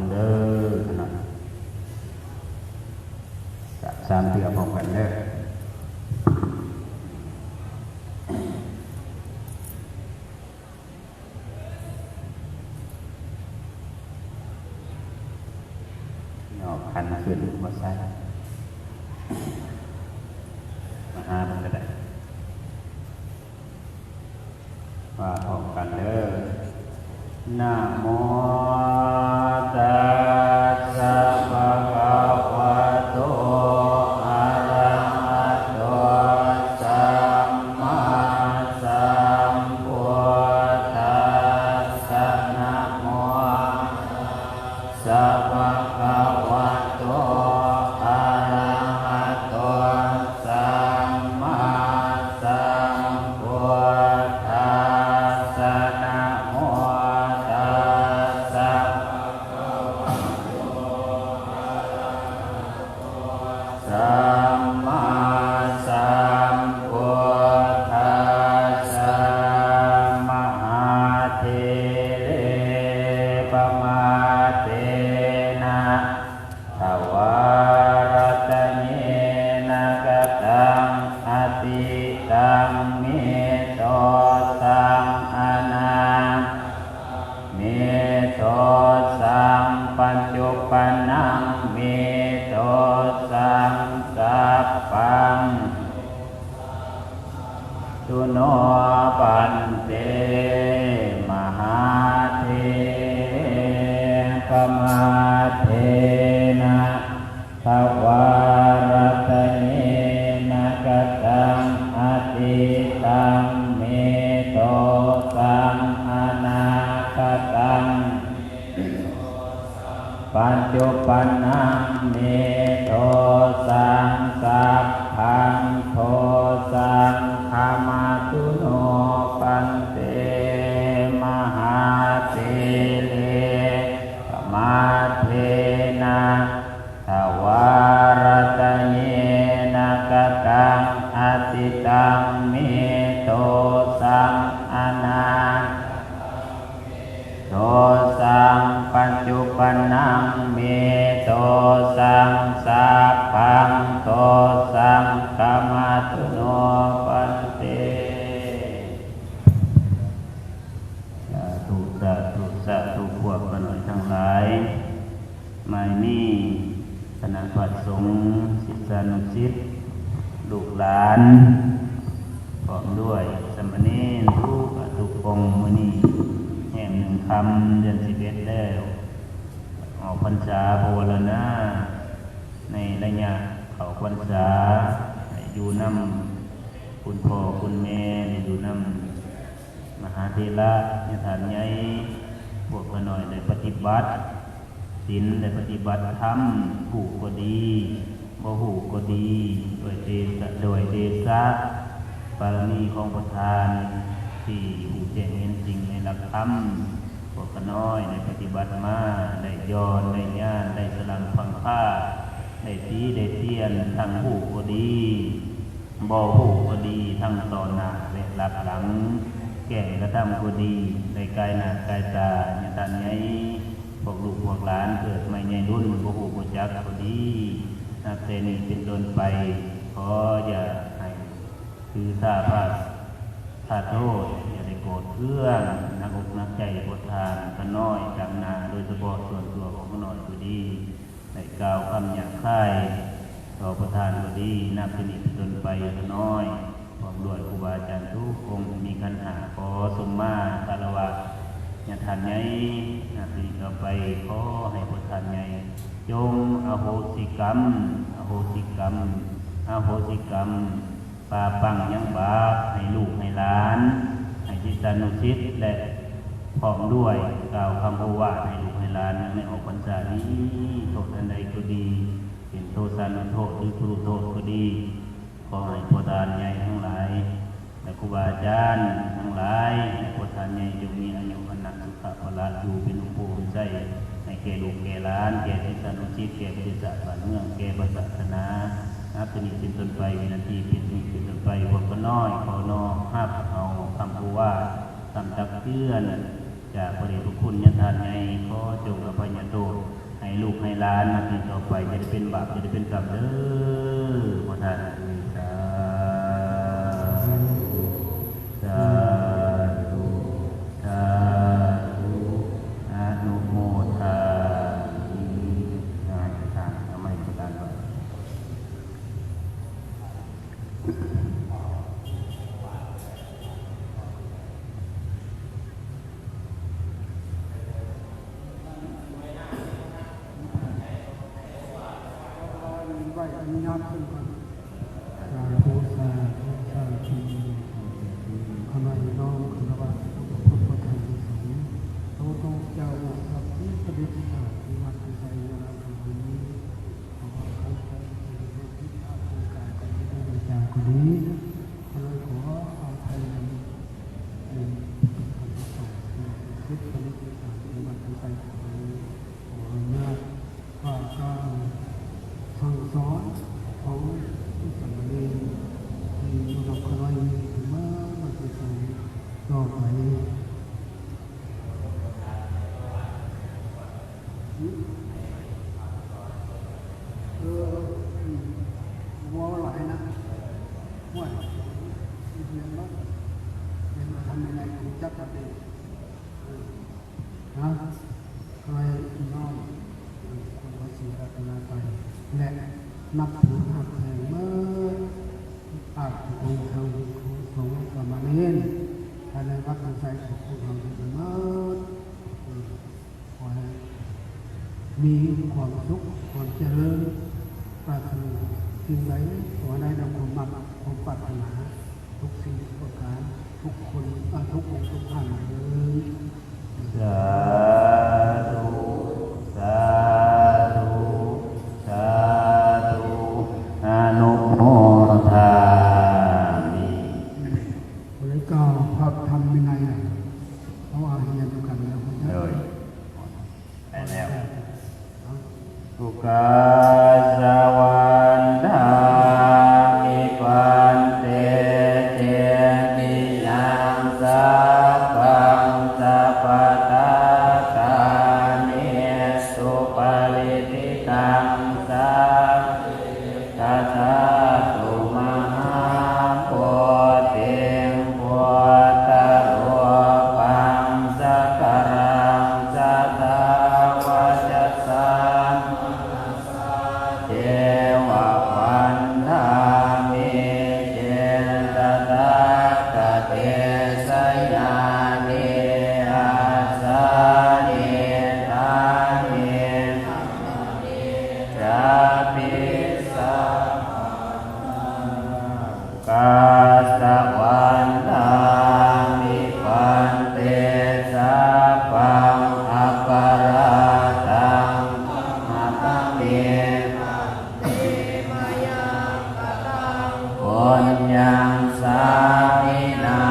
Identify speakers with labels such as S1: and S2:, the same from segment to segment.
S1: งเด้อขนาดสามเถื่อพร้อมกันเด้อขันขึ้นมาใส่มาหามันก็ได้ว่าพร้อมกันเด้อนะโมตัสสะภะคะวะโตอะระหะโตสัมมาสัมพุทธัสสะนะโมตัสสะภะคะวะโตอะระหะโตสัมมาสัมพุทธัสสะนะโมตัสสะสัมมาสัมพุทธัสสะมหาเถเรปมาเตนะทวารตเนนะกตังอติตังเมโตสังอนาเมโตสังปัจจุปันนังเมโตสังสัพพังตุโนปันเตมหาเถปมาเทนะทวารตเนนะกตังอติตังเมโตสังอนาคตังปัจจุปันนังเมโตสังสัพพังโทสังฆามาตุโนปันเตมหาเถเรปมาเทนะทวารตเนนะกตังอติตังเมโตสังอนาโตสังปัจจุปันนังเมโตสังสัพพังโตสังฆามาตุโนปันเตสาธุสาธุสาธุพวกกันหน่อยทั้งหลายไม่มีคณะพระสงฆ์ศิษยานุศิษย์ลูกหลานพร้อมด้วยสามเณรทุกองค์มื้อนี้แห่งหนึ่งคำเดือน11แล้วออกพรรษาภาวนาในระยะเข้าพรรษาอยู่นำคุณพ่อคุณแม่อยู่นำมหาเถระญาติใหญ่พวกกันหน่อยได้ปฏิบัติศีลได้ปฏิบัติธรรมหูก็ดีบ่หูก็ดีด้วยเดชะบารมีของประธานที่หูแจ้งเห็นจริงในหลักธรรมพวกกันน้อยได้ปฏิบัติมาได้ย้อนได้ญาณได้สลังฟังค่าได้ตีได้เตียนทั้งหูก็ดีบ่หูก็ดีทั้งตอนหน้าและหลักหลังแก่กระทำก็ดีได้กายหน้ากายตาญาติใหญ่พวกลูกพวกหลานเกิดไม่ใหญ่รุ่นบ่หูบ่จักก็ดีนับแต่นี้เป็นต้นไปขออย่าให้คือสาพาถ้าโทษอย่าได้โกรธเพื่อนนักอกนักใจอดทานกันน้อยจำนาโดยเฉพาะส่วนตัวของกันน้อยก็ดีได้กล่าวคำหยาบคายต่อประธานก็ดีนับเป็นอิทธิพลไปกันน้อยพร้อมด้วยครูบาอาจารย์ทุกองค์มีคันหาขอสมมาคารวะญาติท่านใหญ่นับเป็นต่อไปขอให้ประธานใหญ่จงอโหสิกรรมอโหสิกรรมอโหสิกรรมปาปังยังบาปให้ลูกให้หลานให้ศิษยานุศิษย์และพร้อมด้วยกล่าวคำโอวาทให้ลูกให้หลานในออกพรรษานี้โทษอันใดก็ดีเป็นโทษสานุโทษหรือครูโทษก็ดีขอให้ประธานใหญ่ทั้งหลายและครูบาอาจารย์ทั้งหลายและประธานใหญ่จงมีอายุวันนักสุขภาพอยู่เป็นผู้ผู้ใจให้แก่ลูกแก่หลานแก่ศิษยานุศิษย์แก่บริษัทบ้านเมืองแก่ศาสนานับเป็นนี้เป็นต้นไปวินาทีเป็นนี้เป็นต้นไปพวกก็น้อยขอนอห้าเอาคำพูว่าคำตักเตือนจากพระเดชพระคุณญาติใหญ่ขอจงอภัยโทษ หลานนับนี้ต่อไปจะได้เป็นบาปจะได้เป็นกรรมเด้อพ่อท่านสาธุสาธุสาธุอนุโมทามิงานทางทำไมประการต่อ
S2: ไหวอนุญาตขึ้นก่อนสาธุสาธุสาธุขณะนี้น้องคณะวัดพุทธธรรมสงฆ์โตโตเจ้าครับที่ปฏิบัติที่วัดที่ใจยานาธรรมนี้ขอให้ท่านเป็นผู้ที่อาภูกายกันได้โดยจากคนนี้ขอขอเอาไทยนั้นเป็นคำสอนที่คิดปฏิบัติที่วัดที่ใจของนี้ขออนุญาตว่าการสั่งสอนของผู้สามเณรที่เราเคยถึงเมื่อมาถึงต่อไปวัวหลายนะว่าเรียนว่าเรียนมาทำอะไรของจักรเดชนะใครน้องคนวัดศรีรัตนาไปและนับถือหักแห่งเมื่ออาจองค์ทางสงฆ์สามเณรภายในวัดทางใจของพวกเราทั้งหมดขอให้มีความสุขความเจริญปรารถนาสิ่งใดขอได้ดังความมั่นความปรารถนาทุกสิ่งทุกประการทุกคนทุกองค์ทุกท่านเลย
S1: สาธุสาธุสาธุอนุโมทามิ
S2: บริกรภาพธรรมวินัยเพราะว่าเรียนด้วยกันแล้วคนนี้
S1: เลยไปแล้วทุกขาสวันทามิปันเตเจติยังสัพพังสัพพตาตานิสุปริติตังสัพทัสสะตุมหาโพธิโพธโลปังสักการังสัตตวัจสันเทววันธามิเจตตากเตสยานิอาสานิทานิจาปิสัพกาสวันธามิปันเตสัพพังอัปปาราตังอัปปะเมปุญญังสามินา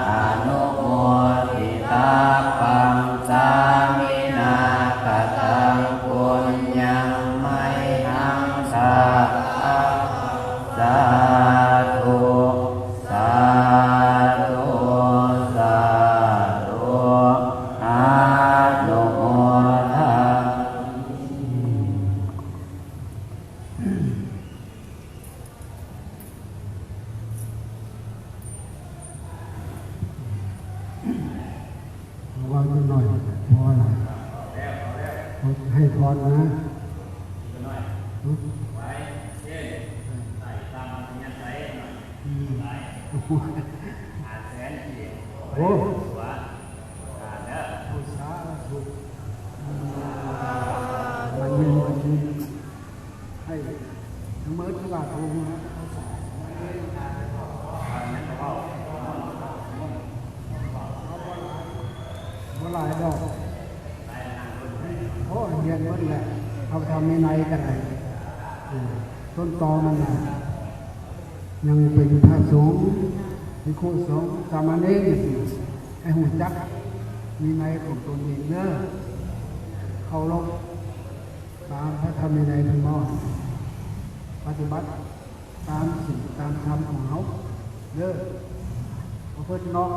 S1: อนุโมทิตาปังสามินากตังปุญญังไมหังสาสาธุสาธุสาธุอนุโมทา
S2: วางหน่อยพออะไรให้พรนะโอ้ผู้สาธุมันมีมันมีให้ทั้งเมื่อทุกบาททุกนะว่าหลายดอกโอ้เรียนหมดแหละเอาทำในกันไหนต้นตอมันนะยังเป็นพระสงฆ์มีครูสงฆ์สามเณรไอ้หุ่นจักมีในของตนเองเนอะเขาลบตามพระธรรมในทั้งหมดปฏิบัติตามสิ่งตามธรรมของเขาเนอะเพราะเพื่อนน้อง